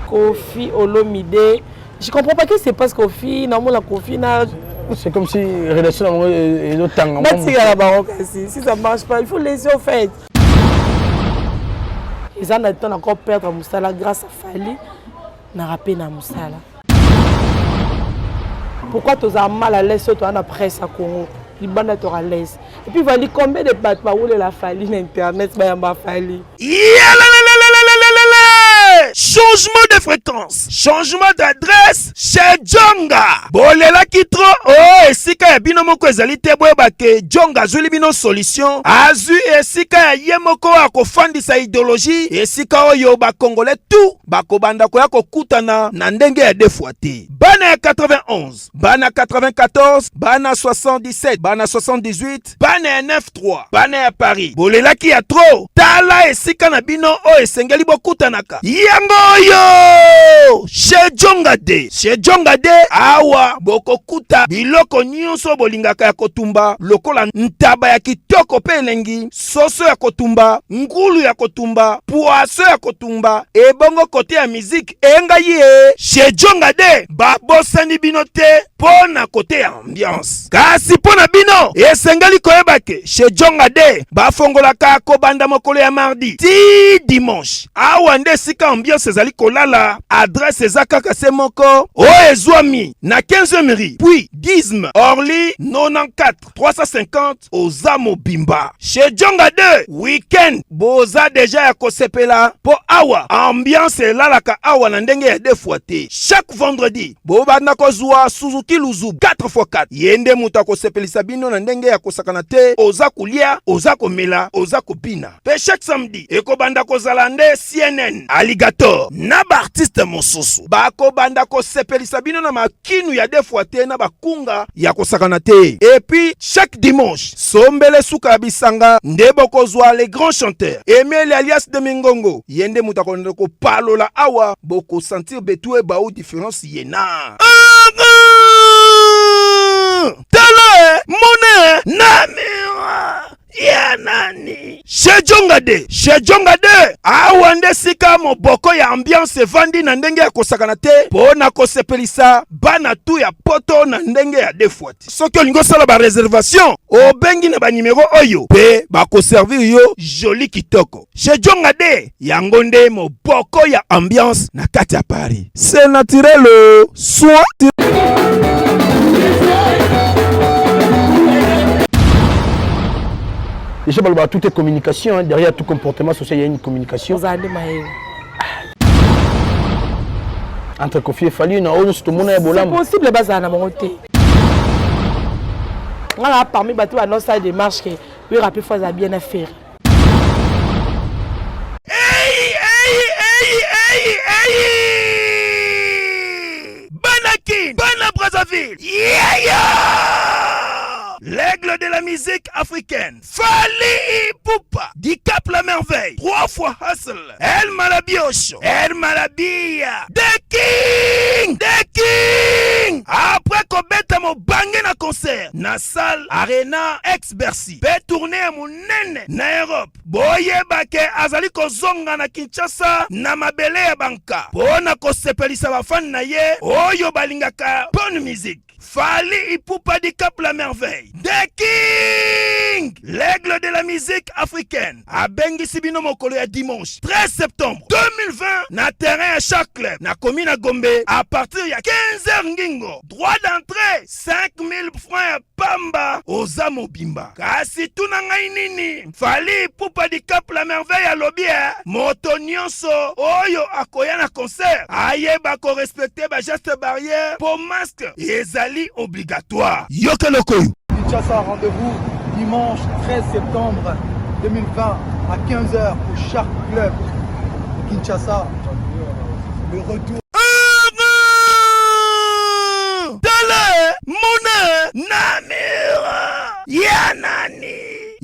Kofi Olomide. Je comprends pas qu'est-ce qui se passe Kofi, non la Kofi na. C'est comme si relation et le temps. Si ça marche pas, il faut laisser au fait. Ils ont le temps encore perdre Moussala grâce à Fali, n'a rappelé na Moussala. Pourquoi tu as mal à l'aise toi na presse à Congo? Libanda tu à l'aise. Et puis Fali combien de bateaux où la Fali na internet ba yamba Fali. Changement de fréquence, changement d'adresse chez Djonga. Bolela kitro, oh, esika ya bino moko ezali te boyeba ke Djonga azuli bino solution. Azu esika ya ye moko akofandisa idéologie, esika oyo ba Congolais tout bakobanda koya kokutana na ndenge ya defuate. Bana ya 91, bana 94, bana 77, bana 78, bana ya 93, bana ya Paris. Bolela ki ya tro, tala esika na bino o esengeli bokutanaka. Yango yo chez Djonga de, chez Djonga de awa bokokuta biloko nyonso bolingaka ya kotumba lokola ntaba ya kitoko pe elengi, soso ya kotumba, ngulu ya kotumba, poaso ya kotumba, ebongo kote ya musique enga ye chez Djonga de babosani bino te pona kote ya ambiance. Kasi pona bino esengeli koyeba ke chez Djonga de bafongolaka kobanda mokolo ya mardi ti dimanche awa nde sika ambiance ezali kolala. Adresse ezaka kase moko o ezwami na 15e mairie puis Gizme Orly 94 350 Ozamo Bimba. Chez Djonga 2 weekend boza deja ya kosepela po awa ambiance elalaka awa na ndenge ya defuate. Chaque vendredi bobanda kozwa Suzuki Luzu 4x4 yende muta kosepelisa bino na ndenge ya kosakana te, oza kulia, oza komela, oza kopina. Pe chaque samedi ekobanda kozala nde CNN Alligator na ba artiste mosusu bakobanda kosepelisa bino na makinu ya defuate na bakunga ya kosakana te. Et puis chaque dimanche sombele suka ya bisanga nde bokozwa les grands chanteurs Emile alias de Mingongo yende muta konde ko palola awa boko sentir betue ba ou différence yena. Tele mone namira ya nani chez Djonga de, chez Djonga de awa nde sika moboko ya ambiance vandi na ndenge ya kosakana te pona kosepelisa bana tu ya poto na ndenge ya defuate. Soki olingo sala ba réservation obengi na ba numéro oyo pe bakoservir yo joli kitoko. Chez Djonga de yango nde moboko ya ambiance na kati ya Paris. C'est naturel soit déjà, tout est communication. Hein. Derrière tout comportement social, il y a une communication. Entre Kofi et Fali, c'est possible, Bazana Monté. Parmi les bateaux, annonce la démarche que oui, rapide, fois bien faire. Banakin, Bana Brazzaville, l'aigle de la musique africaine, Fali Ipupa, du Cap la Merveille, 3 fois Hustle, El Malabiocho, El Malabia, The King, The King. Après Kobeta mo bangé na concert, na salle Arena ex-Bercy, pe tourner à mon nene na Europe, boye bake azali kozonga na Kinshasa, na mabele ya banka, pona kosepelisa bafan na ye, oyo balingaka bonne musique. Fali Ipupa du Cap la Merveille, The King, l'aigle de la musique africaine, a bengi sibino mokolo ya dimanche 13 septembre 2020 na terrain à chaque club na commune à Gombe à partir ya 15h ngingo. Droit d'entrée 5000 francs ya pamba Ozamo Bimba. Kasi tuna ngai nini Fali Ipupa du Cap la Merveille a lobby moto nyonso oyo akoya na concert ayeba ko respecter ba geste barrière pour masque ezali obligatoire. Yoke lokoyo. Kinshasa, rendez-vous dimanche 13 septembre 2020 à 15h pour chaque club de Kinshasa. Le retour. Tele Mone Namira Yanani.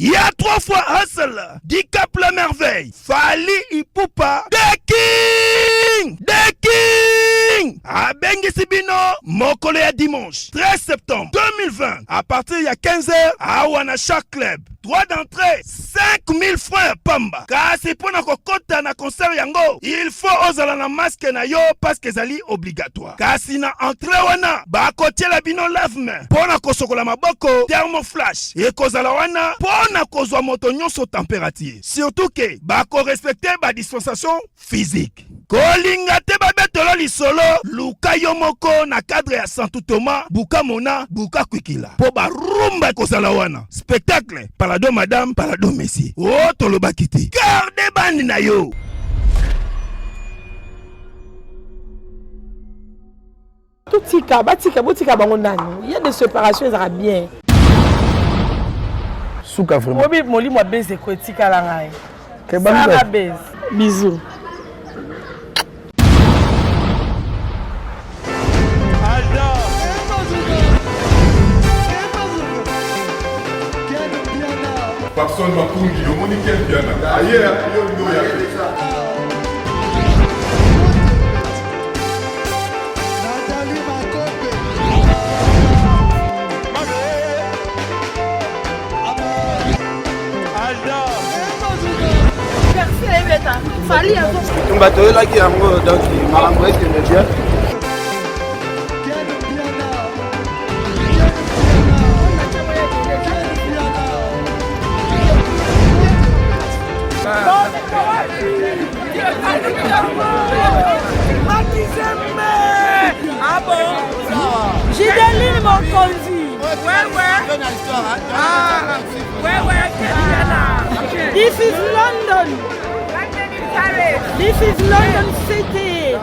Il y a 3 fois Hustle, du Cap la Merveille, Fali Ipupa, The King, The King. Abengi sibi bino mokolo ya dimanche 13 septembre 2020 à partir ya 15h awa na chaque club. Droit d'entrée 5000 francs pamba. Kasi pona kokota na concert yango, il faut ozala na masque na yo parce que zali obligatoire. Kasi na entrée wana ba kotiela bino lave-main. Pona kosokola maboko thermoflash. E kozala wana pona kozwa moto nyonso température. Surtout que ba ko respecter ba distanciation physique. Kolinga te babetolo lisolo luka yo moko na cadre ya Santu Thomas buka mona buka kwikila po ba rumba kozala wana spectacle palado madame palado messi o tolobaki te garde bandi na yo. Tutika batika botika bango nani, il y a des séparations ça bien Souka vraiment obi molimo beze ko tika la ngai ke bandi ça beze bisous. Personne va pour le monde qui est bien. Ailleurs, il y a bateau là qui est en gros donc Marangoué qui est bien. Ah bon? Gideline mon conduit. Ouais. Ah, ouais. This is London. This is London City.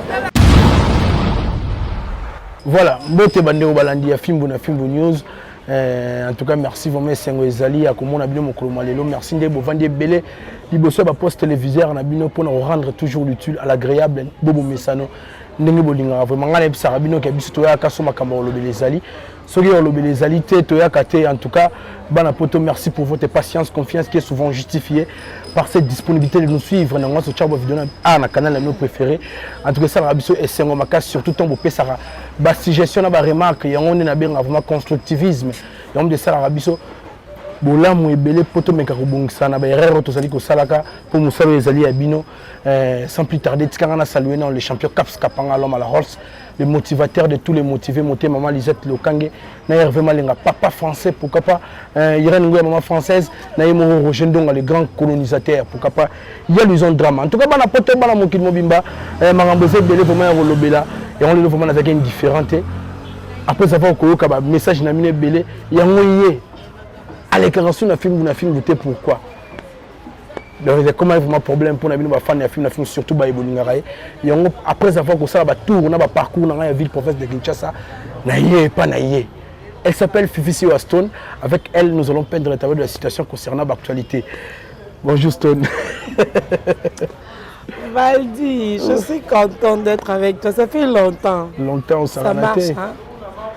Voilà, mbote bandeko balandi ya Fimbo na Fimbo News. En tout cas, merci vraiment Sengo Ezali à comment on a bien mon colombalelo. Merci Ndebo Vandé Belé. Liboso ba poste téléviseur na bino pour nous rendre toujours l'utile à l'agréable. Bobo Mesano. Ndenge bolinga vraiment ngana bisara bino ke biso toya ka soma kamba olobele ezali. Soki olobele ezali te toya ka te en tout cas bana poto merci pour votre patience, confiance qui est souvent justifiée par cette disponibilité de nous suivre dans notre chabo vidéo na canal de nos préférés. En tout cas ça biso esengo makas surtout tombo pesara ba suggestion na ba remarque yango na benga vraiment constructivisme. Yango de ça biso bolamu ebele poto meka kobongisa na ba erreur tozali ko salaka pour musalo ezali ya bino sans plus tarder tikanga na saluer dans le champion Caps Kapanga l'homme à la Rolls, le motivateur de tous les motivés monter maman Lisette Lokange na Hervé Malenga papa français pourquoi pas Irène Ngoya maman française na Yemoro Roger Ndonga le grand colonisateur pourquoi pas il y a l'illusion drama en tout cas bana poto bana mokili mobimba maramboze belé vraiment ya lobela et on le vraiment avec une différente après avoir koyoka ba message na mine belé yango yé allez quand on a film voter pourquoi donc comment vraiment problème pour na bino ba fan ya film surtout ba ebolingaray yango après avoir ko ça ba tour na ba parcours na ya ville province de Kinshasa na yé pas na yé. Elle s'appelle Fifi Stone. Avec elle nous allons peindre le tableau de la situation concernant l'actualité. Bonjour Stone. Valdi, je suis contente d'être avec toi, ça fait longtemps. Longtemps ça marche hein.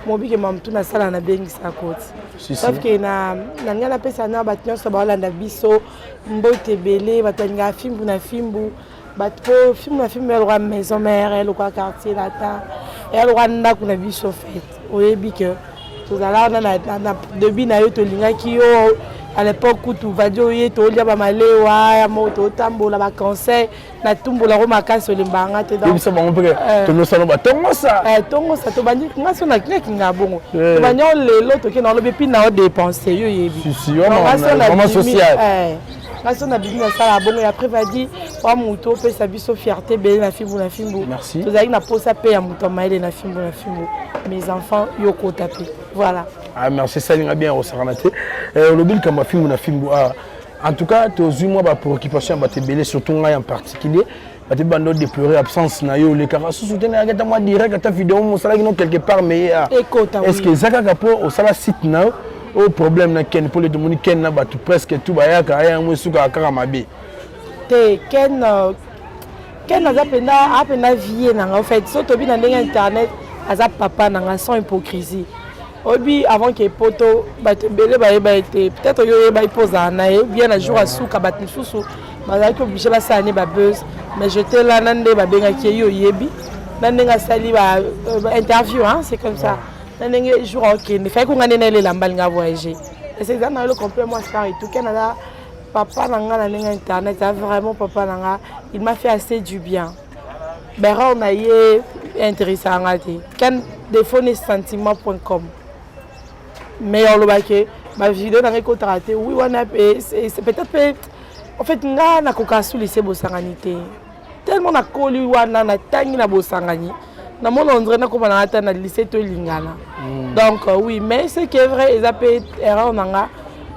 Moi bi ke mamtu na sala na bengi sa côté. Sauf que na ngana pesa na batnyo so ba landa biso mbote belé batanga fimbu na fimbu batpo film na film elwa maison mère elwa quartier lata elwa ndako na biso fête. Oyebi que tozala na début na yo to lingaki yo à l'époque où tu vas dire to lia ba malewa ya moto tambola ba conseil na tumbola ko makasi olimbanga te donc ça bon peut to no salo ba tongo ça to bandi ngaso na kinga bongo to banyo lelo to ke na lobe pi na o dépenser yo yebi si vraiment social ngaso na bibi na sala bongo et après va dire wa moto pe sa biso fierté be na fimbu merci to zaki na posa pe ya moto maile na fimbu mes enfants yo ko taper voilà. Ah merci ça linga bien au saranate le bil comme film na film en tout cas to zuma ba préoccupation ba tebele surtout ngai en particulier ba te bando déplorer absence na yo le cara soutenir agata moi direct ta vidéo mo sala kino quelque part mais est-ce que zaka kapo au sala site na au problème na ken pour le demoni ken na ba tout presque tout ba ya ka ya mo suka kaka mabe te ken na zapenda vie na en fait so to bi na internet aza papa na sans hypocrisie. Obi avant que poto batebele ba été peut-être yo ba posa na bien un jour à souka batni susu ba ko obligé ba sane ba buzz mais j'étais là nande ba benga ki yo yebi nanenga sali ba interview hein, c'est comme ça. Nanenga jour OK, ne fait qu'on gagne les lambal nga voyager. Et c'est ça dans le complet moi star et tout Canada papa nanga nanenga internet, vraiment papa nanga, il m'a fait assez du bien. Ben on a eu intéressant à dire. Quand défone sentiment.com. Mais on le baquet, ma vidéo n'a pas raté. Oui, on a c'est peut-être en fait nga na koka sous lycée bosanganité. Tellement na koli wana na tangi na bosangani. Na mon André na comme na ata na lycée to lingana. Donc oui, mais c'est qui est vrai, ils appellent erreur nanga.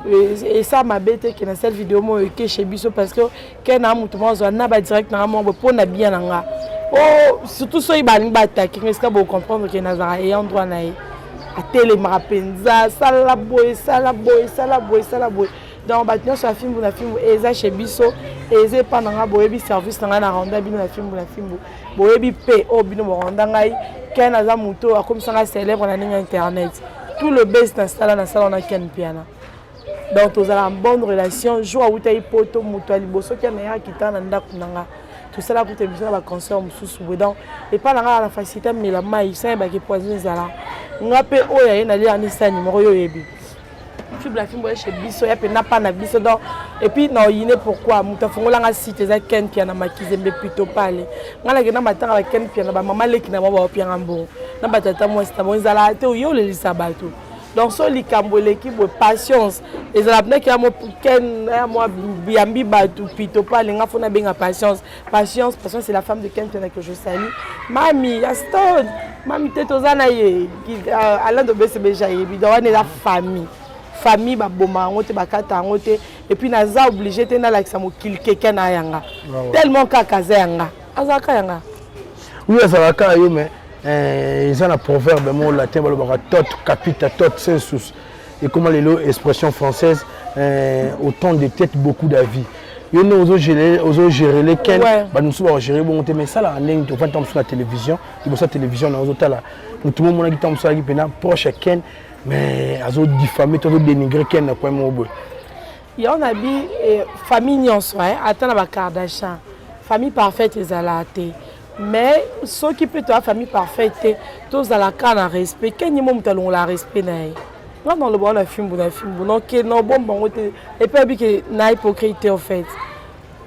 Et ça m'a bête que dans cette vidéo moi que chez Bisso parce que quand na mutu mo zo na ba direct na mo po na bien nanga. Oh, surtout ceux qui battent, qui risquent de comprendre que Nazara est en droit naï. À télémarapenza, salaboy. Donc, maintenant, sur la film, on a film, et ça chez Bisso, et c'est pendant la boébi service, on a rendu la film, boébi PO, bino rondanga, qu'un azar mouto, comme ça, on célèbre en ligne internet. Tout le best installé dans la salle, on a qu'un piano. Donc, on a une bonne relation, joue à Outaï Poto, Moutoua Liboso, qui a un qui t'a un tout ça là pour te dire la concert sous donc et pas la facilité mais la maille ça ba qui poison zala ngape oya na li anisa numéro yo yebi film la film chez Bisso ya pe na pas na Bisso donc et puis non yine pourquoi muta fongola nga site za ken piana makizembe plutôt pale ngala ke na matanga ken piana ba mama leki na ba pianga mbo na batata moi sta bon zala te yo le lisabato. Donc, sur les cambo l'équipe de patience, les alabnais qui ont moi biambi batu pito pas les gars font bien patience, patience c'est la femme de quelqu'un que je salue. Mami, Aston, mami tête aux anaïe qui Alain de BCB jaïe, donc on est la famille ba boma ngote ba kata ngote et puis naza obligé tena la ça mo kill quelqu'un na yanga. Tellement kakaza yanga. Azaka yanga. Oui, ça va ka yo mais ils ont un proverbe latin, tot capita tot sensus. Et comment les expressions françaises, autant de têtes, beaucoup d'avis. Ils ont géré les ken, nous avons géré bon mais ça là en ligne, tu vas tomber sur la télévision, tu vois la télévision dans autres là. Tout le monde qui tombe sur la guipena proche ken, mais ils ont diffamé, ils ont dénigré ken quoi mon beau. Il y a une famille nions, attends la Kardashian, famille parfaite les alaté. Mais ceux qui peuvent avoir famille parfaite, tous à la canne en respect, quel moment nous la respect naï. Non dans le bon film, non que non bon et puis que na hypocrite en fait.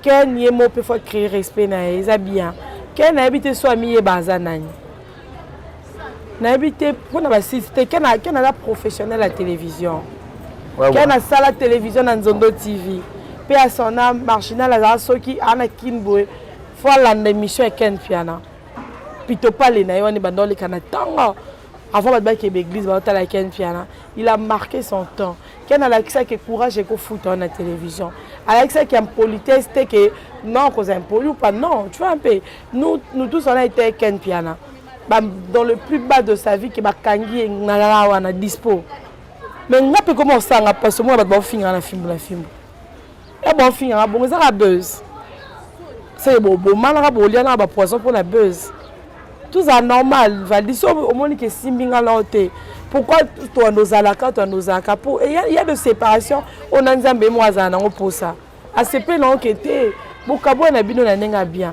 Quel moment peut faire créer respect naï, ça bien. Quel habite soit mis bazanani. N'habite pour na assiste, quel a la professionnel à la télévision. Quel a ça la télévision dans Zondo TV. Puis à son âme marginal à ceux qui en a kinboé. Faut l'émission avec Ken Piana. Pito pas les naïons ni bandoli kanatanga. Avant de battre l'église, bandoli Ken Piana. Il a marqué son temps. Ken a l'accès qui courage et qui fout dans la télévision. Alexa qui a une politesse que non qu'on impoli ou pas non. Tu vois un peu. Nous tous on a été Ken Piana. Dans le plus bas de sa vie qui m'a kangi na na dispo. Mais on peut commencer à passer moi va finir la film. Et bon finir bon ça a buzz. C'est bon, malheureusement, il y a un poison pour la buzz. Tout ça normal. Au moins, que Simbinga l'autre. Pourquoi toi nous alaka, toi nous alaka pour il y a de séparation. On a un peu moins pour ça. À ce point là, on était. Bokabo na bino na nenga bien.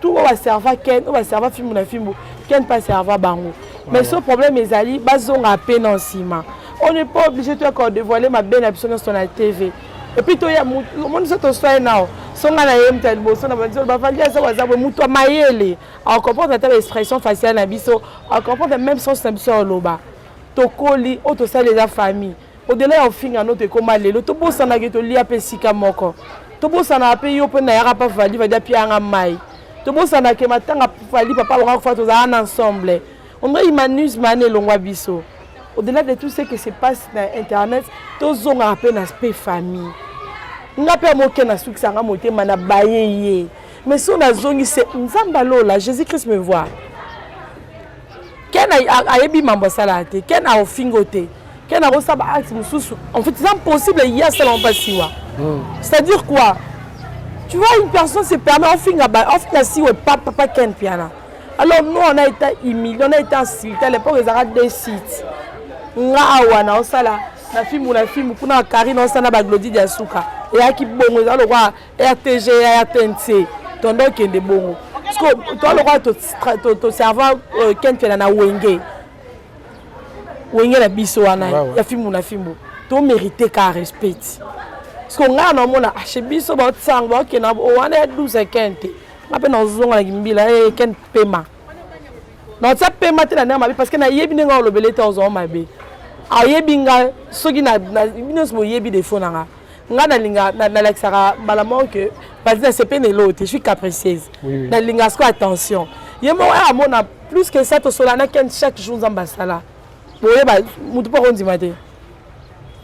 Tout va servir Ken, on va servir film. Ken pas servir bango. Mais ce problème est ali, bazon à peine en ciment. On n'est pas obligé de dévoiler ma belle option sur la TV. Et puis toi, le monde se trouve now. Son na yem tel bo, son na banzo ba fali ça wa zabo muto mayele. On comprend cette expression faciale na biso, on comprend même sens na biso loba. Tokoli, auto ça les famille. Au-delà on finit notre comme lelo, to bossa na geto lia pesika moko. To bossa na pe yo pe na yara pa fali va dia pianga mai. To bossa na ke matanga fali papa on fa to za ensemble. On doit imaginer mané longwa biso. Au-delà de tout ce qui se passe sur internet, tous ont un peu d'aspect famille. N'a pas moqué na souk sanga moté mana baye. Mais si on a zongi c'est nzambalo là, Jésus-Christ me voit. Ken a yebi mambo salate, ken a ofingote, ken a rosaba acte mususu. En fait, c'est impossible il y a seulement pas siwa. C'est-à-dire quoi? Tu vois une personne se permet ofinga si ouais papa ken piana. Alors nous on a été humiliés, on a été insultés à l'époque ils arrêtent des sites. Nga awana osala na film kuna Karine osana ba Glody Diasuka et aki bongo za lokwa RTG RTNC tondo kende bongo Parce que toi, le roi, ton cerveau, quand tu es dans Wenge, Wenge la biso wana, ya filmu na filmu, tu mérites qu'à respect. Parce qu'on a un moment, chez biso, bah, sang, bah, qui n'a, on a 12 et 15. Après, nous avons la gimbila, et 15 paiement. Non, ça paiement, tu n'as pas, parce que na yebi n'enga le belé, tu as ma bé. A yebi nga, ceux qui n'a, nous sommes yebi des faux n'anga. Nga na l'exara malamon que parce que c'est pas l'autre je suis capricieuse na linga sko attention yemo a mon plus que ça to solana ken chaque jour en basala boye ba mutu pas on mate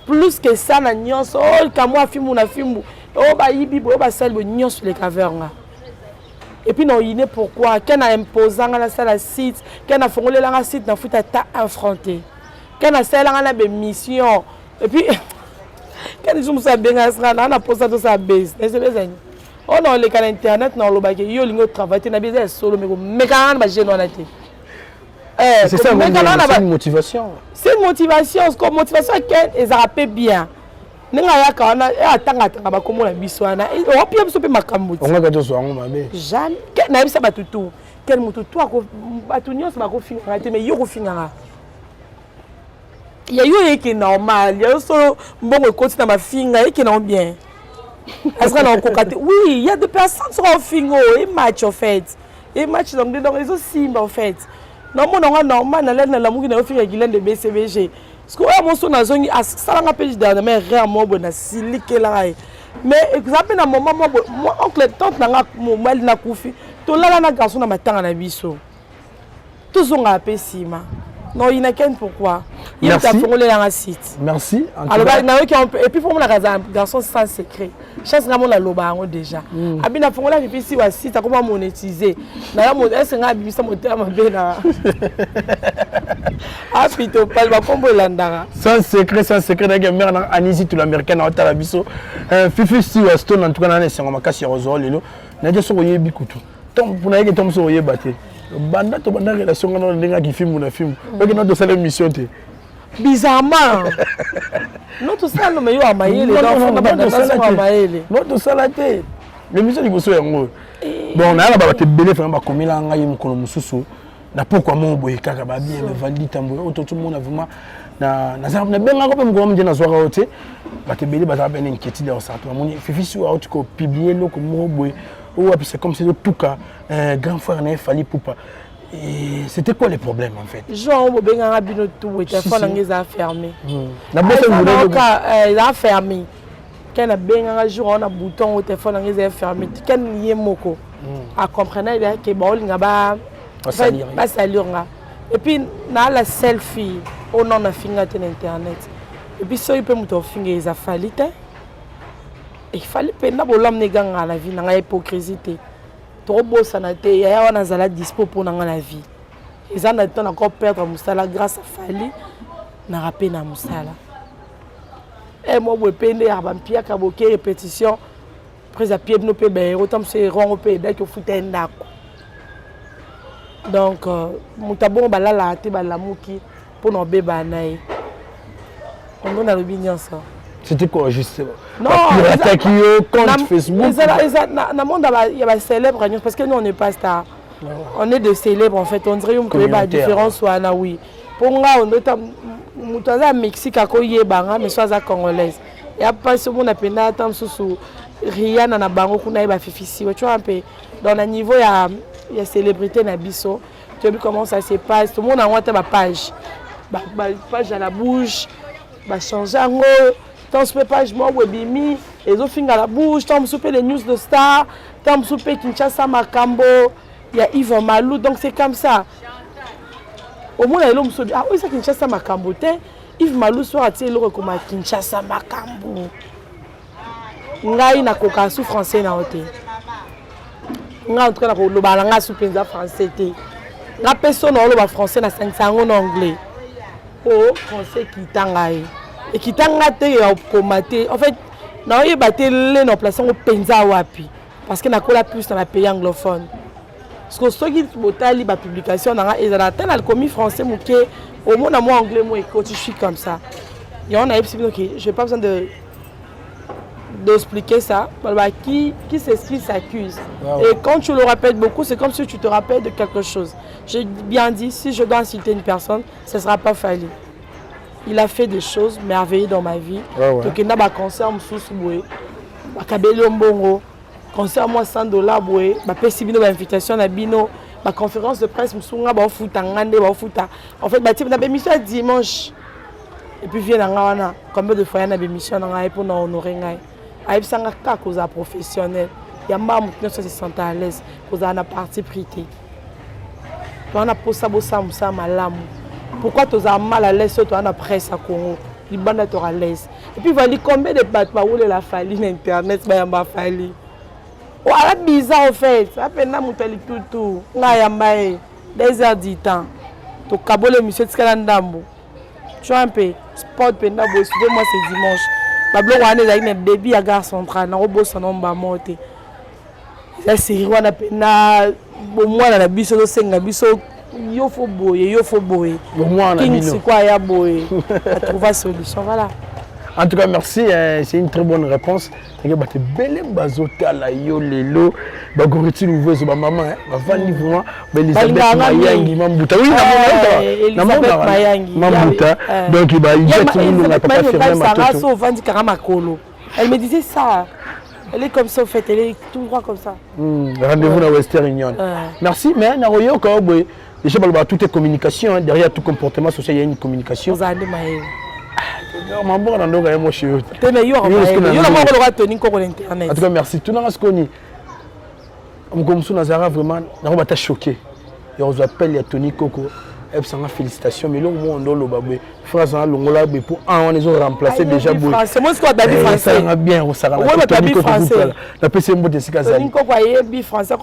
plus que ça na nyonso oh kamwa fimu na fimu oh ba yibi bo ba sel bo nyonso les cavernes et puis non il est pourquoi ken a imposant la salle site ken a fongolé la site na futa ta affronté ken a sel la be mission et puis quand je me suis bien on a posé tout ça base c'est les on a les canaux internet non le bac yo lingo travailler na bien solo mais quand ba jeune on a été c'est ça c'est une motivation c'est une motivation comme motivation qu'elle rappelle bien ninga ya kana atanga ba komo na biso na o pia biso pe makambo on ga to so ngo mabe jamais na bisa batutu quel mututu ako batunyo sa ba ko finga te mais yo ko finga il y a eu qui est normal, il y a aussi bon côté dans ma finga qui est bien. Oui, il y a des personnes qui sont en fingo et match en fait. Et match donc ils ont simba en fait. Non mon on normal na la mu na finga gilen de BCBG. Parce que moi son na zone à ça la page dans mais rien mo bona silike là. Mais exemple na moment moi oncle tante na mo mal na kufi. To la na garçon na matanga na biso. Tous on a pesima. Non, il n'y a qu'un pourquoi. Il a fait un site. Merci. Alors, et puis, pour moi, un garçon sans secret. Chaque fois, on a l'oba déjà. Abi na fongola depuis si wa site comment monétiser. Na ya est-ce nga bibisa moteur mabe na. Ah pito pal ba kombo landara. Sans secret na mère na Anisi tout l'américaine na tala biso. Fifi si wa stone en tout cas na senga makasi rozo lelo. Na je so yebi kutu. Tom pour na yeke tom so yebate. Banda to banda relation na ndinga ki film na film. Parce que notre seule mission té. Bizarrement. Notre salle mais yo amayele donc banda ça amayele. Notre salle té. L'émission du bosso yango. Bon na ba te belé fa ba komila nga yim kono mususu. Na pourquoi mon boy kaka ba bien me vandi tambo auto tout le monde vraiment na za na benga ko pe mko mje na soka ote. Ba te belé ba za ben inquiétude au ça to moni fifi su out ko publier lo ko mo boy. Ou c'est comme si tout cas grand frère n'a fallu poupa. Et c'était quoi les problèmes en fait? Jean Bobenga bino tout et téléphone ngez a fermé. Na bosse il a fermé. Quand a benga jour on a bouton au téléphone ngez a fermé. Quand yé moko. A comprendre bien que bon linga ba salir nga. Et puis na la selfie on en a fini sur internet. Et puis ça il peut muto finga ils a fallu té. Il fallait pena bolam neganga la vie na hypocrisie té. Trop beau ça na té ya wana zala dispo pour na la vie. Ils en attendent encore perdre musala grâce à Fali na rapé na musala. Et moi bo pende ya bampia ka boké répétition après à pied no pe ben autant c'est rond pe dès que fouté ndako. Donc mutabon balala té balamuki pour no beba naï. On a le bignon ça. C'était quoi juste? Non, attaque compte Facebook. Dans monde il y a des célèbres parce que nous on n'est pas star. On est des célèbres en fait, on dirait une la différence ou ana oui. Pour moi on est mutaza Mexique à koyeba mais soit congolaise. Et après ce monde appelle attend sous Rihanna na bango kuna ba fifisi. Tu vois un peu dans le niveau il y a célébrité na biso. Tu as vu comment ça se passe, tout le monde a monté ma page. Page à la bouche, ba changer en tant que page moi webimi et zo finga la bouche tant souper les news de star tant souper Kinshasa Makambo il y a Yves Malou donc c'est comme ça au moins l'homme se dit ah oui ça Kinshasa Makambo té Yves Malou soit attiré le comme Kinshasa Makambo ngai na koka sous français na hoté nga entre na ko lo balanga sous penza français té na personne lo ba français na 500 en anglais oh français qui tangai et qui t'a gâté en fait non il battait les non plaçant au penza wapi parce que na kola plus dans la pays anglophone parce que ce qui botali ba publication na et na tel commis français moké au moins moi anglais moi écoute je suis comme ça et on a dit OK j'ai pas besoin d'expliquer ça. Qui s'excuse s'accuse. Et quand tu le répètes beaucoup, c'est comme si tu te rappelles de quelque chose. J'ai bien dit, si je dois insulter une personne, ce ne sera pas Fally. Il a fait des choses merveilleuses dans ma vie. Donc il y a un concert, concert moi $100, une invitation à Bino, ma conférence de presse, en fait, ma émission dimanche. Et puis vient combien de fois il y a une émission pour nous honorer. Il y a des professionnels. Il y a des gens qui se sentent à l'aise. Il y a une partie privée. Il y a pourquoi tu as mal à l'aise, tu as une presse à Congo. Les bandes sont à l'aise. Et puis, il va dire combien de bâtiments où la Fally sur Internet, il y a Fally. Voilà bizarre en fait. Ça fait tout. Il y a 2 heures du temps. Tu as le monsieur Tskalandambo. Tu vois un peu. Sport, moi c'est dimanche. Bablo wana ezali na bébé à gare centrale na robosa na mbamote. La série wana pena bomwana na biso do senga biso yo fo boye. Bomwana bino. King quoi ya boye. À trouver solution voilà. En tout cas, merci, c'est une très bonne réponse. Il y a des belles bazota la yo lelo, bagoriti nouveau zo maman, va vraiment Elisabeth Mayangi Mambuta. Oui, Mambuta. Donc il va y a tout le monde n'a pas firmé ma tête. Elle me disait ça. Elle est comme ça en fait, elle est tout droit comme ça. Rendez-vous dans Western Union. Merci, mais Naroyo Kaoboy, déjà tout est communication, derrière tout comportement social, il y a une communication. En tout cas, merci. Tout le monde a vraiment choqué. On vous appelle Tony Coco. Félicitations. Mais là, on a phrase pour on les a remplacés déjà. C'est moi ce qu'on a dit français. Bien, on s'arrête. Tony Coco français. La PC est de Tony Coco est français.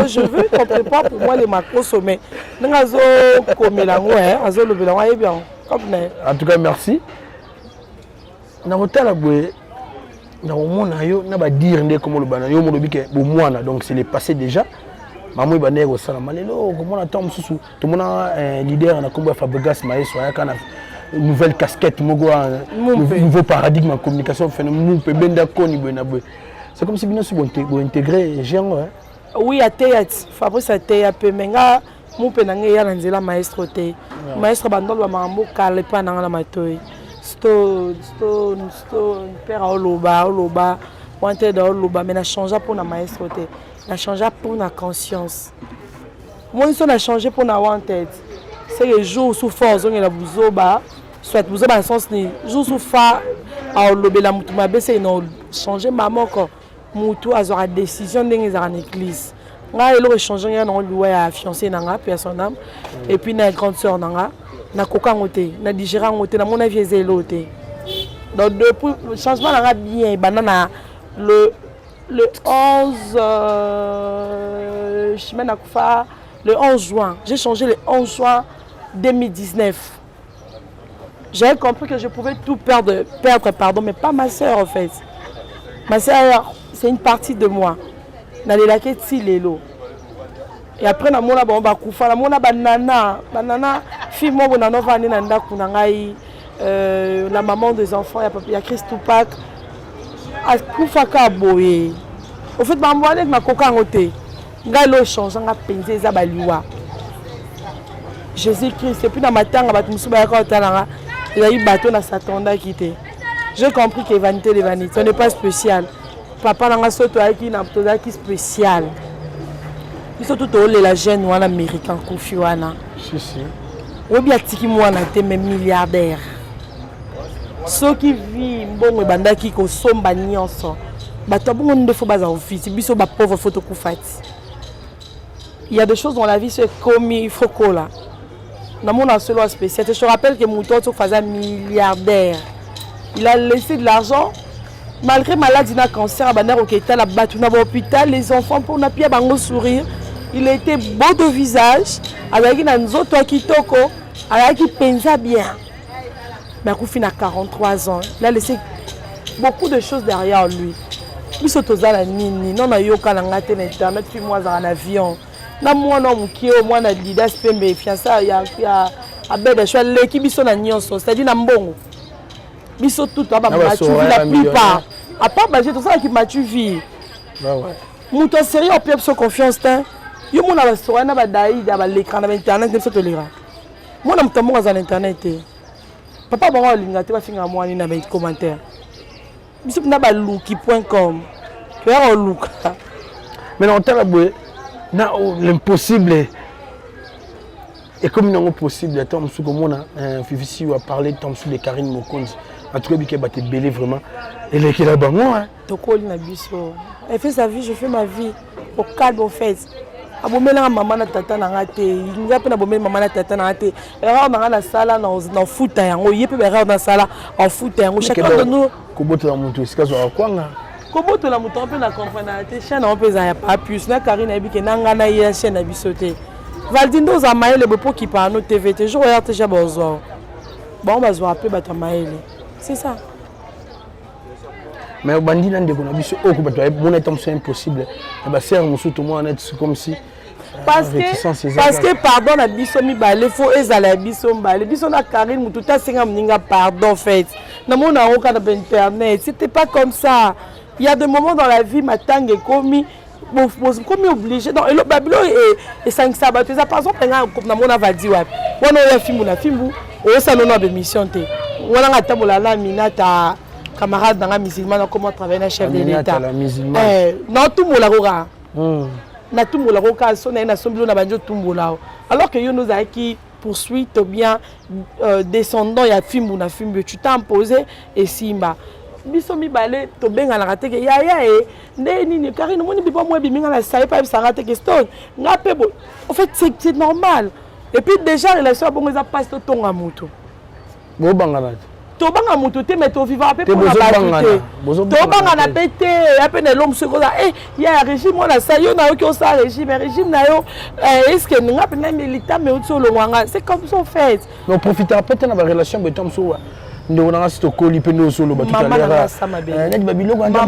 Je veux qu'on prépare pour moi les macros sommet. En tout cas, merci. Donc c'est le passé déjà. Maman est au salon. Comment attend tout le monde leader na combat Fabregas Maestro une nouvelle casquette nouveau paradigme en communication c'est comme si bien sûr vous intégrer genre oui à théâtre Fabrice à théâtre menga mon penanga ya nzela maestro te maestro bandolo mambo kale pa na matoi sto père oloba wanted oloba mais na changer pour na maestro te na changer pour na conscience moi ils sont a changé pour na wanted c'est les jours sous force on la buzoba soit buzoba dans sens ni jour sous fa a olobela mutu mabese ino changer maman ko mutu azora décision ndenge za en église nga elo changer ya na luwa ya fiancé nanga personne et puis na grande sœur nanga na kokango te na digérango te na mon avis ezelo te donc depuis changement nanga bien banana le 11 le 11 juin, j'ai changé le 11 juin 2019. J'ai compris que je pouvais tout perdre, mais pas ma soeur en fait. Ma soeur, c'est une partie de moi. Et après, na mona ba kufa, na mona banana, fille mo banana va aller nanda kunangai, la maman des enfants, il y a Christ Tupac. A kufa ka boye. Au fait, ma moi avec ma coca en côté. Ngalo change, nga penser za baliwa. Jésus-Christ, et puis dans ma tanga ba tumusuba ya ka talanga, il y a eu bateau na Satonda quitté. J'ai compris que vanité les vanités, ce n'est pas spécial. Papa nanga soto aki na toza ki spécial. Ils sont tout au la jeune ou en américain Kofi wana. Si. Ou bien tiki mwana te même milliardaire. Ceux qui vivent bon banda qui ko somba nyonso. Bato bon on faut baza office, biso ba pauvre photo koufati. Il y a des choses dans la vie c'est comme il faut cola. Dans mon solo spécial, je te rappelle que Moutoto faisait milliardaire. Il a laissé de l'argent malgré maladie na cancer à Bandar Oketa la batuna à l'hôpital les enfants pour na pia bango sourire. Il était beau de visage avec une nzoto kitoko, avec qui pensa bien. Mais il a 43 ans. Il a laissé beaucoup de choses derrière lui. Il s'est nini, non, il y a internet, puis moi en avion. Na moi non qui au moins na leader spembe fiancé il y a abeda choix l'équipe biso na nyonso, c'est-à-dire na mbongo. Biso tout la plupart À part Bagé, tout ça qui m'a tué vie. Mouton sérieux, on peut avoir confiance. Yo mon a restaurant na ba daï da l'écran na internet de cette lira. Moi na mtambo za internet. Papa ba linga te ba finga moi ni na ba commentaire. Biso na ba looki.com. Tu as look. Mais non tala boy na l'impossible. Et comme non possible, Tom Sou comme on a Fifi a parlé Tom Sou de Karine Mokonzi. En tout cas, il a été belé vraiment. Elle est là-bas moi. Toko na biso. Elle fait sa vie, je fais ma vie. Au calme au fait. Abomela maman na tata na ngate. Inga pe na bomela maman na tata na ngate. Erreur na na sala na foot yango. Yepe erreur na sala en foot yango. Chacun de nous. Koboto la moto sika zo kwanga. Koboto la moto pe na comprendre te chaîne on peut za pas plus na Karine ebike na ngana ya chaîne na biso te. Valdindo za maele bepo qui par no TV te. Je regarde déjà bozo. Bon bazo appeler bata maele. C'est ça. Mais au bandit nan de konabiso o ko bato mon état c'est impossible. Ba ser musu tout moi net comme si parce que pardon na biso mi balé faut ezala biso balé biso na Karine mutu ta singa mninga pardon fait. Na mona oka na internet, c'était pas comme ça. Il y a des moments dans la vie matang et commis comme obligé donc le babilo et 5 sabat ça par exemple comme na mona va dire ouais. On a filmé na filmbu o ça non de mission té. On a tabola la minata camarade dans la musulmane comment travailler na chef de l'état. Non tout mola roga. Na tout mola roga sonné na sombilo na banjo tout mola. Alors que yo nous a qui poursuite ou bien descendant ya filmbu na filmbu tu t'as imposé et simba. Biso mi balé to benga na raté que ya ndé ni Karine moni bipa moi biminga na sai pas ça raté que stone ngapé bon en fait c'est normal et puis déjà relation bon ça passe to tonga moto bo bangana to banga moto te mais to vivre après pour la battre to banga na pété après ne l'homme se cosa il y a régime on a ça yo na yo qui ça régime na yo est-ce que ngapé na militant mais au solo wanga c'est comme ça en fait on profiter peut-être na relation betom so ndo na sito koli pe ndo solo ba tout à l'heure na di babilo ko anda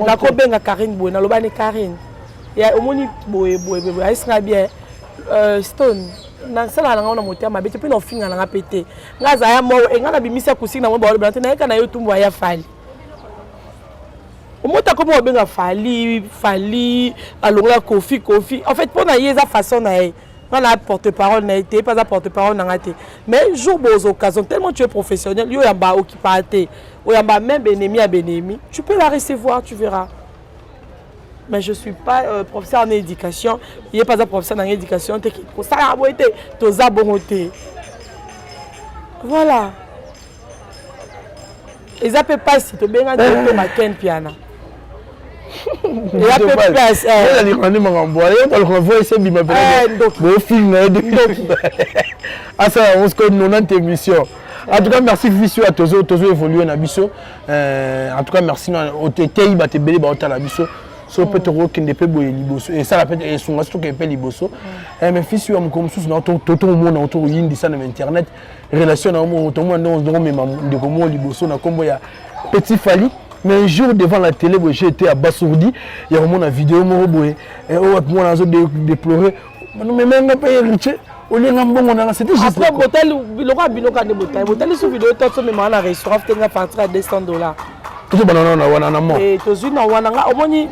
na ko benga Karine boy na lobane Karine ya omoni boy aisra bien stone na sala na ngona motia mabete pe no finga na ngapete ngaza ya mo engana bimisa kusinga mo ba blante na kana yo tumbo ya fali omota ko mo benga fali alonga kofi en fait pour na yeza façon na la porte-parole n'a été pas la porte-parole n'a été mais jour aux occasions tellement tu es professionnel yo yamba occupate o yamba même ennemi à ennemi tu peux la recevoir tu verras mais je suis pas professeur en éducation il est pas un professeur en éducation technique pour ça a été toza bonté voilà ils appellent pas si tu bien de ma ken piano. Il a peu place. Elle a dit on revoit ici bima le film ah ça on se connaît 90 émissions. En tout cas merci Fifi à tozo évoluer na biso en tout cas merci au TTI ba te belé ba ota na biso so peut rock ne peut boyer liboso et ça la peut et son asto que peut liboso mais Fifi am comme sous na toto mona autour yindi ça na internet relation na mo to mo ndo ndo même de comme liboso na kombo ya petit Fali. Mais un jour devant la télé, j'ai été à Bassourdi, il y a une vidéo, et moi, j'ai déploré. Mais même pas hérité. C'était juste. Après, l'hôtel, le roi Binoka de Bouteille. L'hôtel, sous vidéo, tout le monde a restaurant, tu as partir à $200. Tout le monde et tu as au moins,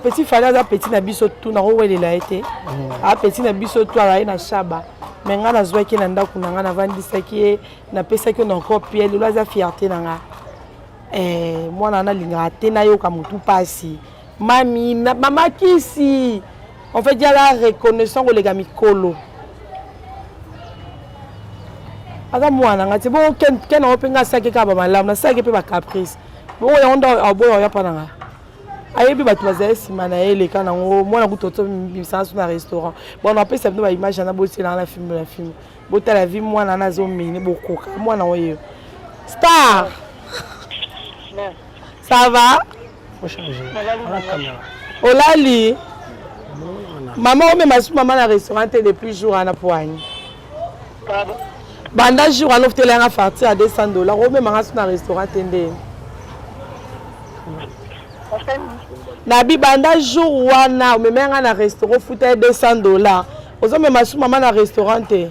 petit Fali, petit Nabiso, tout n'a pas été là. Petit Nabiso, tout a été à Chaba. Mais on a joué qui n'a pas vendu ça qui n'a pas ça qui n'a encore pied, il a fierté. Moi nana linga tena yo kamutu pasi mami mama kisi en fait il y a la reconnaissance les gars mikolo aga moi nanga c'est bon ken on penga saki ka ba malam na saki pe ba caprice bon ya onda abo ya pananga ayebi batu bazali sima na ele kana moi na kutoto bisansu na restaurant bon on appelle ça ba image na bosi na la film bota la vie moi nana zo mini bokoka moi na oyo star. Ça va? Faut changer. La caméra. Olali. Maman, on met maman à restaurant depuis jour à la poigne. Banda jour à l'offre à partir à $200. On met maman à restaurant tendé. Nabi banda jour wana, on met maman à restaurant fout à $200. On met maman à restaurant té.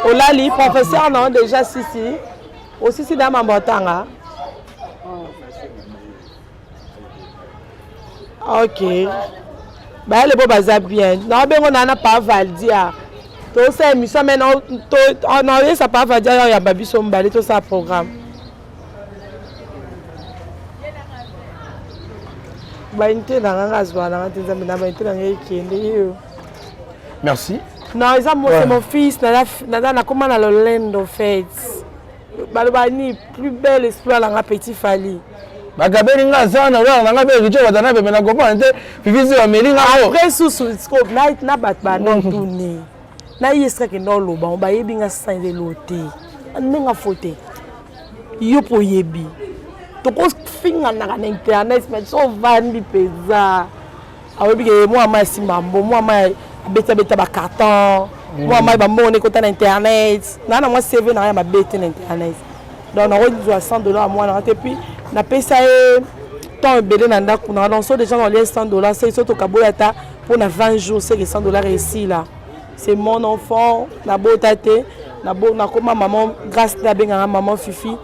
Olali, professeur, non, déjà, si. Aussi, si, dans ma botanga. Ok. Bah, le beau bazar bien. Non, ben, on n'en a pas Valdia. Tout ça, mais ça, maintenant, on a eu ça pas Valdia, il y a Babi Sombali, tout ça, programme. Merci. Non, c'est mon fils. Comment on a le land en fait. Balobani, plus bel exploit dans un petit Fali. Après, sous scope, na batba non tourné. Na yestra que non loba, on ba yebi nga sain de loté. Nenga foté. Yo po yebi. To ko finga na internet mais so vandi pesa. Awebi ke moi ma simambo, moi ma beta ba carton. Moi ma ba monnaie ko na internet. Na moi CV na ma beta na internet. Donc on a $100 moi na et puis na pesa tant belé na ndako na donc so déjà on les $100 c'est surtout kaboyata pour na 20 jours c'est les $100 ici là. C'est mon enfant, na botate, na comme maman grâce à benga maman Fifi.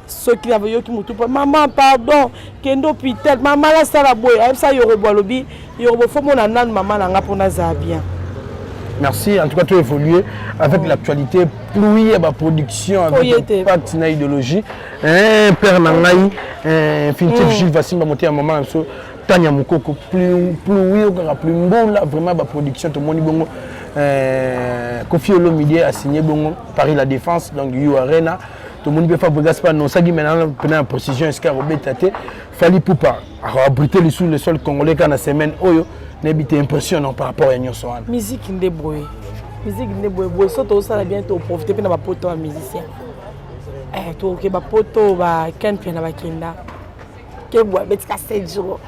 Ceux qui avaient eu qui m'ont tout maman pardon, kendo pitel, maman la sala boy, ça yorobo lobi, yorobo faut mon anan maman na pour na za bien. Merci, en tout cas tu as évolué avec l'actualité, pluie à ma production avec pas de idéologie. Père Nangaï, Fintif Gilles Vassim va monter un moment sur Tania Moukoko, plus bon là, vraiment ma production, tout le monde bon. Kofi Olomide a signé bon Paris La Défense, donc You Arena. Tout le monde peut faire Bogaspa, non, ça qui maintenant prenait en précision, Escarobé Tate, Fali Poupa, a abrité le sol congolais quand la semaine, Oyo, n'habite impressionnant par rapport à Nyon Sohan. Musique indébrouille. Musique indébrouille. Surtout ça, bientôt profiter de ma poto à musicien. Tout que ma poto va qu'un pied na bakenda. Que bois, mais 7 jours.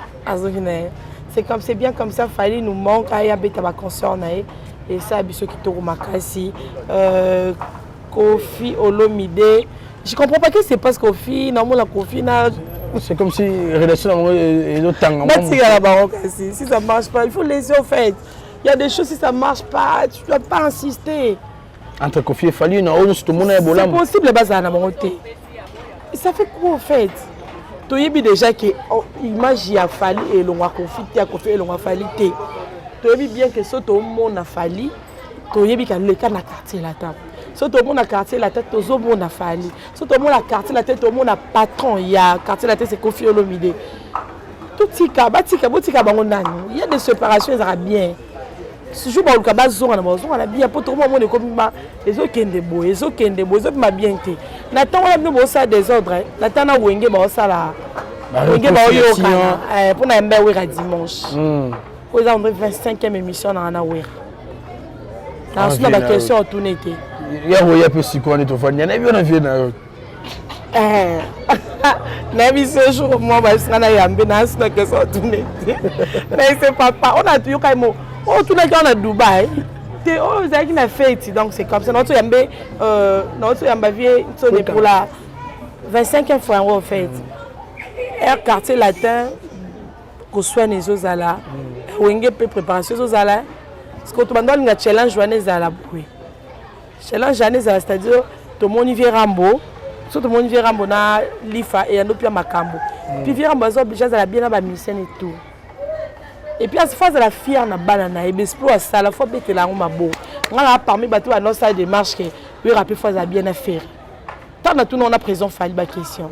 C'est bien comme ça, Fali nous manque à y habiter ma conscience. Et ça, ceux qui tournent ma cassi, Kofi Olomide. Je comprends pas que c'est parce que Kofi, normalement la Kofi n'a. C'est comme si relation et le temps. Si ça marche pas, il faut laisser au fait. Il y a des choses si ça marche pas, tu dois pas insister. Entre Kofi et Fali, non, tout le monde est c'est possible bas à monter. Ça fait quoi au fait? Tu as déjà que l'image y a Fali et l'on a Kofi et l'on a Fali. Tu as bien que ce tout le monde a Fali. Tu as bien que le cas n'a quartier la table. Si tout le monde a quartier la tête, tout le monde a Fali. Si tout le monde a quartier la tête, tout le monde a patron. Il y a quartier la tête, c'est Kofi Olomide. Tout tika, il y a des séparations, ça va bien. Ce jour où le zone a bien, pour tout le monde, les autres qui ont les autres qui ont les autres qui bien été. Nathan, on a ça désordre. Nathan, on a wenge ça là. Wenge ba pour na mbé wera dimanche. Pour exemple 25e émission na na wera. Na sula ba question tourner été. Ya roya pe sikone to fanya na bien na vie na. Na bi ce jour moi ba sina yambe na sula question tourner. Mais c'est papa, on a tout quand même. Oh, tout le monde à Dubaï. Oh, vous avez une fête, donc c'est comme ça. Notre Yamba vient pour la 25e fois en fait. Air quartier latin, qu'on soit les autres à la. Wenge peut préparer ces autres à la. Parce que tout le monde a challenge journée à la bruit. Challenge journée c'est-à-dire tout le monde y vient Rambo. Tout le monde y vient Rambo na Lifa et un autre Makambo. Puis vient Rambo, obligé à la bien à la mission et tout. Et puis à ce phase de la fière na banana et explore ça la fois que la on a beau on a parmi bateau à notre salle de marche que oui rappeler fois à bien à faire tant na tout on a présent Fali ba question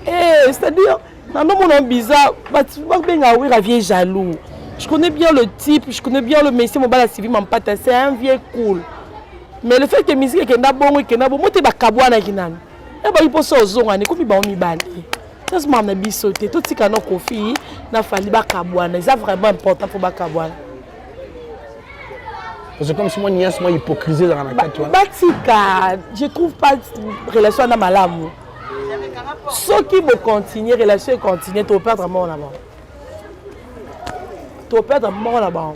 c'est-à-dire dans nos monde bizarre tu vois bien oui ravier jaloux je connais bien le type je connais bien le monsieur mon bala civil mon pata c'est un vieux cool mais le fait que musique que na bon moi te ba kabwana kinani et ba il peut se zonga ni comme ba on mi bali. Tout ce monde bisoté, tout ce qu'on a Kofi, n'a fallu pas kabouane. C'est vraiment important pour pas kabouane. C'est comme si moi niaise moi hypocrisie dans la carte. Batika, je trouve pas de relation dans ma lame. Ceux qui vont continuer relation continuer, tu vas perdre mort là-bas. Tu vas perdre mort là-bas.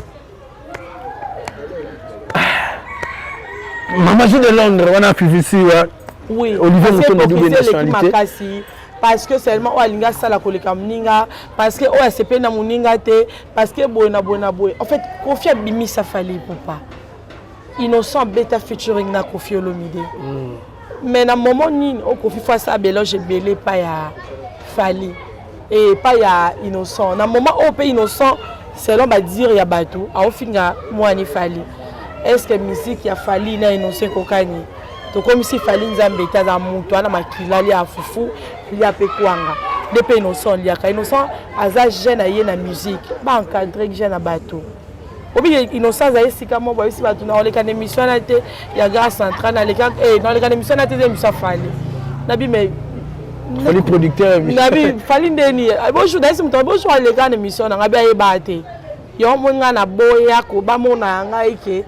Maman de Londres, on a fait ici, oui. Olivier Mouton de double nationalité. parce que seulement alinga sala koleka mninga parce que ACP na muninga te parce que bona en fait Kofi abimisa Fally Ipupa innocent beta featuring na Kofi Olomide mais na moment nini o Kofi face à Beloge belé pas ya Fally et pas ya innocent na moment o pe innocent selon ba dire ya bato a ofinga mwani Fally est-ce que musique ya Fally na innocent kokani to comme si Fally nzambe taza mutu ana makilali ya fufu ya pekwanga depuis innocent liaka innocent aza jeune aye na musique ba encadrer jeune bato obi innocent za esika mo ba isi bato na oleka émission na te ya gare centrale na leka na oleka émission na te émission Fally nabi mais Fally producteur nabi Fally ndeni bonjour d'ailleurs mutu bonjour aleka na émission na ngabi aye ba te yo mo nga na boya ko ba mo na nga ike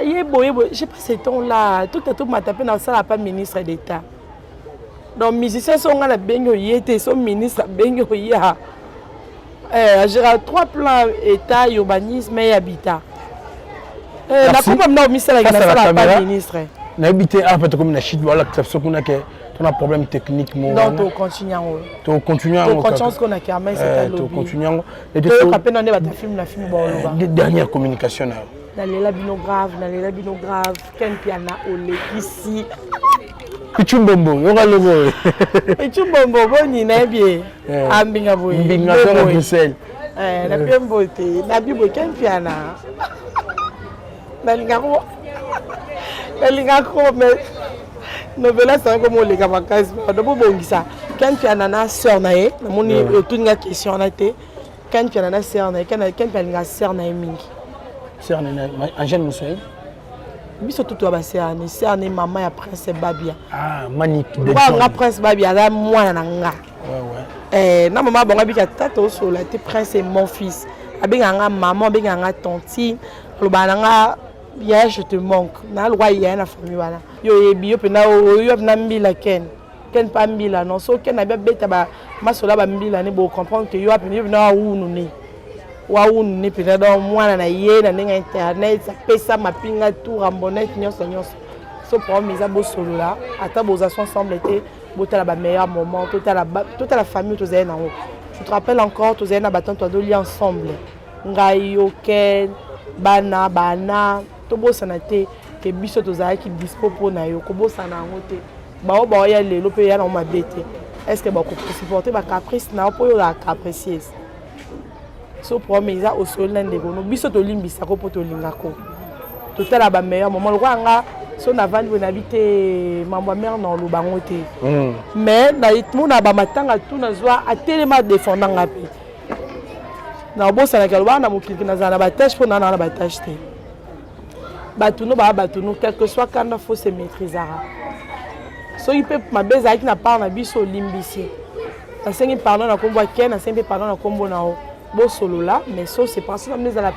yebo, je sais pas ce temps-là, tout m'a tapé dans ça, pas ministre d'État. Donc, les musiciens sont à la bengo yété, sont ministres bengo ya. J'ai 3 plans État, urbanisme et habitat. La coupe maintenant au ministère de la pas ministre. N'habiter à peut-être comme une chute, voilà, que ça qu'on a que on a problème technique. Non, tu continues. Tu continues. Tu continues ce qu'on a qu'à mettre, c'est tu continues. Et tu capes dans des films, la film bon. Dernière communication. Nalela binograve, Ken Piana Ole ici. Pichumbombo, yoga logo. Pichumbombo boni na bien. Ambinga boy. Mbinga sera Bruxelles. Na pembote, na bibo Ken Piana. Nalinga ko mais novela ça comme les vacances. Do bongisa. Ken Piana na sœur na ye, na moni otunga question na te. Ken Piana na sœur na ye, Ken Piana sœur na ye mingi. En jeune monsieur. Biso tout ba serné, serné maman ya prince Babia. Ah, magnifique. Wa prince Babia là moi na nga. Ouais. Na maman bonga bika tata so la te prince et mon fils. Abenga nga maman, benga nga tantine, lo bananga ya je te manque. Na lwa ya na famille wana. Yo yebi yo pe na yo na mbila ken. Ken pa mbila non so ken na beta ba masola ba mbila ne bo comprendre que yo pe yo na unu ni. Waouh ni peut-être dans moi na yé na ninga internet ça pesa mapinga tout rambonnet nyonso so pour mes abo solo là ata bozation ensemble était botala ba meilleur moment toute la famille tous na haut tu te rappelles encore tous na baton toi de lien ensemble ngai oken bana to bosana te ke biso tozala ki dispo pour na yo ko bosana ngote ba ya lelo pe ya na ma bete est-ce que ba ko supporter ba caprice na po yo la capricieuse so promesa au solende bono biso to limbisa ko poto lingako totala ba meilleur moment le nga so na vandi na bité mambo mère na lubango te mais na itmuna ba matanga tout na zwa atelema défendant ngapi na bosa na kalwa na mukiki na zana ba tâche pour na ba tâche te batuno quel que soit quand il faut se maîtriser so il peut ma beza qui na part na biso limbisi na sengi pardon na kombo ken na sengi pardon na kombo na o bon solo là mais ça c'est parce que nous à la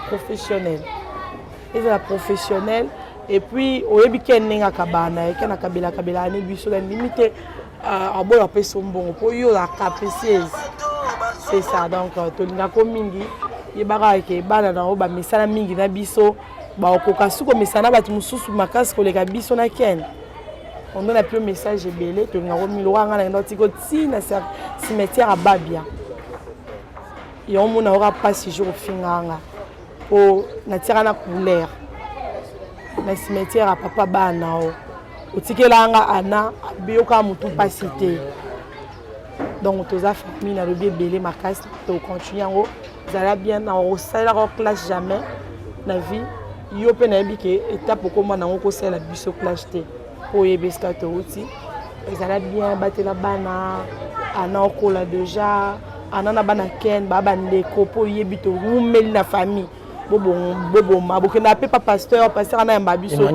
professionnelle et puis au yebi ken ninga kabana ken akabela ni biso la limite à bon après son bon pour yo la capricieuse c'est ça donc to linga ko mingi yebaka ke bana na ba misala mingi na biso ba okoka suko misana batu mususu makasi ko leka biso na ken on donne plus message belé to linga ko milwa ngana ndotiko ti na cimetière à Babia. Et on n'aura pas si jour finganga pour natira na couleur na cimetière à papa banao otikelanga ana bioka mutu pasité donc toza famille na lobi belé makasi to continuer ngo zala bien na o sala ko classe jamais na vie yo pe na bike étape ko mona ngo sala biso classe te o yebeska to uti zala bien batela bana ana okola déjà anana bana ken baba ndeko po yebito rumeli na famille bobo maboke na pe pasteur ana mbabiso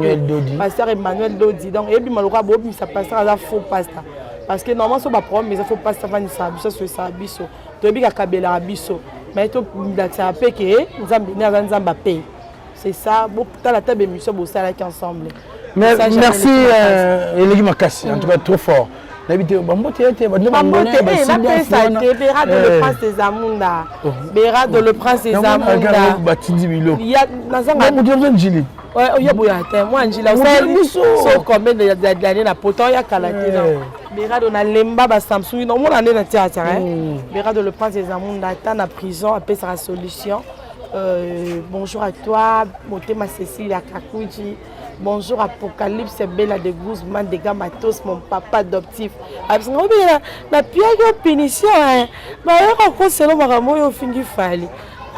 pasteur Emmanuel Dodi donc ebi maloka bobi sa pasteur za faux pasteur parce que normalement so ba problème mais faux pasteur va ni sa biso so sa biso to ebi ka kabela biso mais to ndaxa pe ke nzambe na nzamba pe c'est ça beaucoup la table émission bo sala qui ensemble merci Eligi Makasi en tout cas trop fort. L'habitude, Bambote, Béra de le prince des Amunda. Béra de le prince des Amunda. Il y a Ouais, il y a moi Angela, so combien d'années na poton ya kalaté là. Berado na lemba ba Samsung non mon année na théâtre hein. Berado le prince des amours d'Ata na prison après sa solution. Bonjour à toi, Motema Cécile à Kakuji. Bonjour Apocalypse Bella de Guzman de Gamatos, mon papa adoptif. Absolument bien la pierre punition hein. Ba yo ko selo maramo yo fingi fali.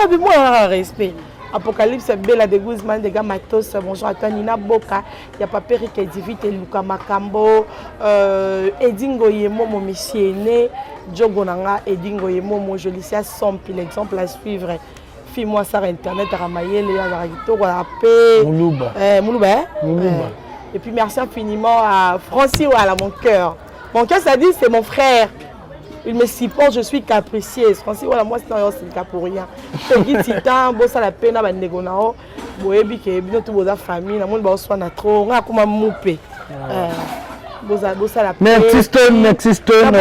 Abi moi respect. Apocalypse Bella de Guzman de Gamatos, bonjour à toi Nina Boka, il y a Paperi qui est divite Luka Makambo, Edingo Yemo, mon monsieur né, Djogo Nanga, Edingo Yemo, mon joli Sompi, l'exemple à suivre. Fille-moi ça internet, Ramaye, Léa Zaragito, Rapé, Moulouba. Et puis merci infiniment à Francis Ouala, mon cœur. Mon cœur, ça dit, c'est mon frère. Il me supporte, je suis capricieuse. Francis, voilà, moi, c'est le cas pour rien. Peggy Titan, bossa la peine, à Negonao, Boébi, qui est bien tout la famille, la monde va soit trop, on a comme un moupé. Bossa la peine. Merci Stone.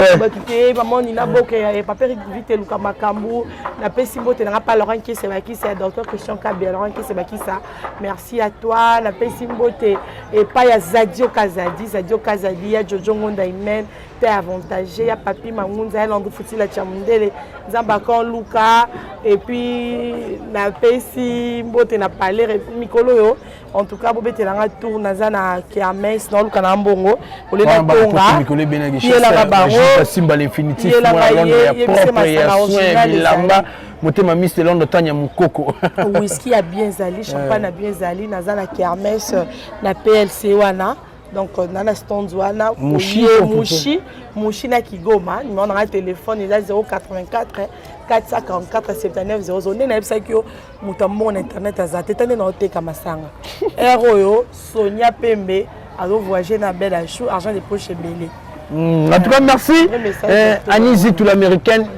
Maman, Nina Boke, papa vite Luka Makambu, la paix Simbo, tu n'as pas Laurent qui c'est qui c'est, docteur Christian Kabia, Laurent qui c'est qui ça. Merci à toi, la paix Simbo, et pas ya Zadio Kazadi, ya Jojo Ngondaimen. T'es avantagé, il y a Papi Mangunza, il y a Fouti la Chamundele, Zambakon Luka, et puis la Pessi, Mbote na parlé, Mikolo, en tout cas, Bobé Telanga tour, Nazana Kiames, non, Luka Nambongo, ou les Natonga, il y a la Rabaro, il y a la Motema Miss de Londres Tanya Mukoko. Whisky a bien zali, champagne a bien zali, Nazana Kiames, na PLC Wana. Donc, on a Stonzwana, Mouchi na Kigoma, on a un téléphone, il a 084 444 79 00. On a un mon internet à Zate, on a un Kamasanga. Héroyo, Sonia Pembe, alors voyager na belle achou, argent des poches belé. En tout cas, merci. Anisi, tout l'américaine.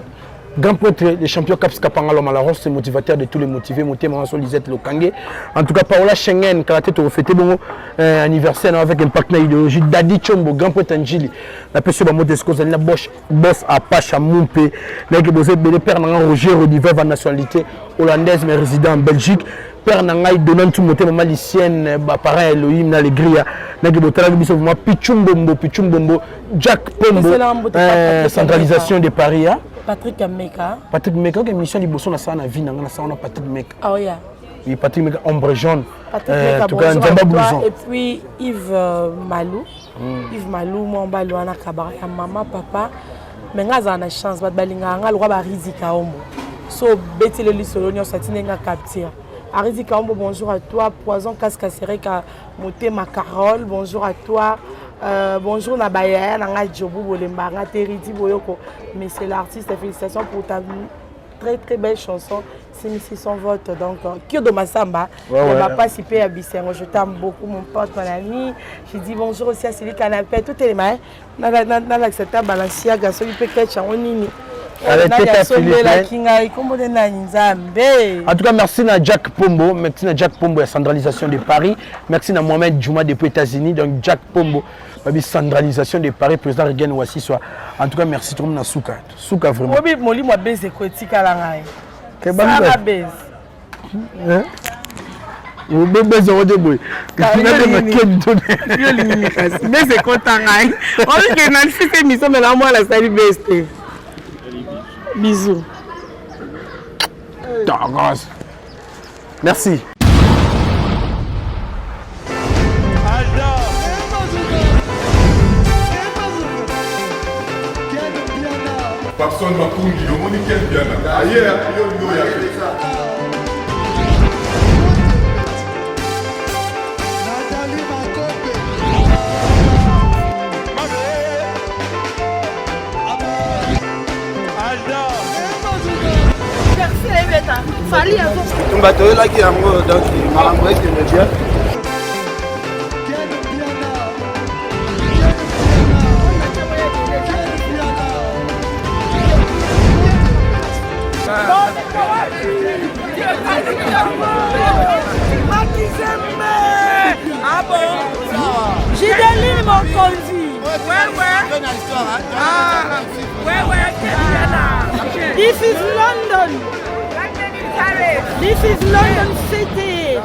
Grand poète, les champions Caps Kapangalo Malaros, c'est motivateur de tous les motivés. Monté Manso Lisette Lokangé. En tout cas, Paola Schengen, Karaté, tu refais bon anniversaire avec un partenaire idéologique. Dadi Chombo, grand poète Angili. La personne de Modesco, la boss à Pacha Moumpe. Là, qui bossait le père Roger Rodiver, va nationalité hollandaise, mais résident en Belgique. Père Nangaï, donnant tout monté, maman lycéenne, parent Elohim, na l'Egria. Là, qui bossait la Pichumbombo, Jack Pombo, centralisation de Paris. Patrick Meka. Patrick Meka, qui est mission de Bosson, na vie, na Patrick Meka. Ah oui. Oui, Patrick Meka, ombre jaune. Patrick Meka, bonjour. Et puis Yves Malou. Yves Malou, mon balou, ana kabara, maman, papa. Mais on a une chance, balinga, on a le droit de rizika ombo. So beti le lisolo, on s'attend à capter. Arizika ombo, bonjour à toi. Poison casque sereka, moté ma Carole, bonjour à toi. Bonjour Nabaya, Nanga Djobu, Bolemba, Teridi Boyoko. Mais c'est l'artiste, félicitations pour ta très belle chanson. C'est 1600 votes. Donc, Kyodo Massamba, on va participer à Bissengo. Je t'aime beaucoup, mon pote, mon ami. Je dis bonjour aussi à Céline Canapé. Tout est les mains. Nala Balanciaga, celui peut être en Nini. En tout cas, merci à Jack Pombo, merci à Jack Pombo, la centralisation de Paris. Merci à Mohamed Djouma depuis les États-Unis. Donc, Jack Pombo, la centralisation de Paris, président Regan Ouassi. En tout cas, merci tout le monde à Souka. Souka vraiment. Oui, Moli, moi, baise et Kotika Langai. Ça va baise. Vous bébé zéro de bruit. Baise et Kotangai. On dit que dans cette émission, mais là, moi, la salle baise. Bisous. Merci. Personne m'a conduit, on dit quel bien. Ailleurs, il y a Bateau là qui est en gros, donc il m'a envoyé le bien. Ah bon? Gideline mon conduit. Ouais. Ah, ouais. This is London. This is London City.